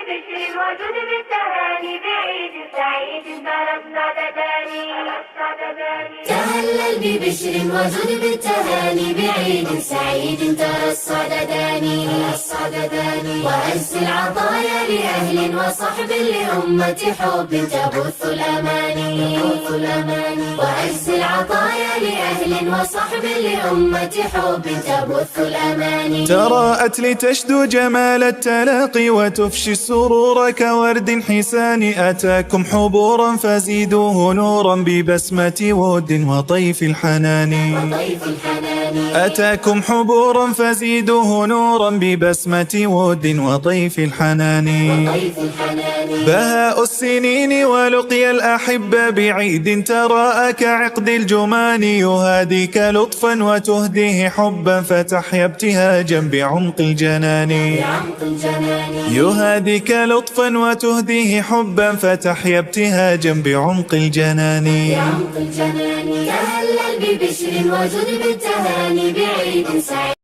ببشر وجد بالتهاني بعيد سعيد ترى الصدداني. تهلل ببشر وجد بالتهاني بعيد سعيد ترى الصدداني. وأجزل عطايا لأهل وصحب لأمة حب تبث الأماني. وأجزل عطايا لأهل وصحب لأمة حب تبث الأماني. تراءت لتشدو جمال التلاقي وتفشي السرور كورد حسان. أتاكم حبورا فزيدوه نورا ببسمة ود وطيف الحنان. أتاكم حبورا فزيدوه نورا ببسمة ود وطيف الحنان. بهاء السنين ولقي الأحبة بعيد تراءى كعقد الجمان. يهاديك لطفا وتهديه حبا فتحيا ابتهاجا بعمق الجنان. يهاديك لطفا وتهديه حبا فتحيا ابتهاجا بعمق الجنان. تهلل ببشر وجد بالتهاني بعيد سعيد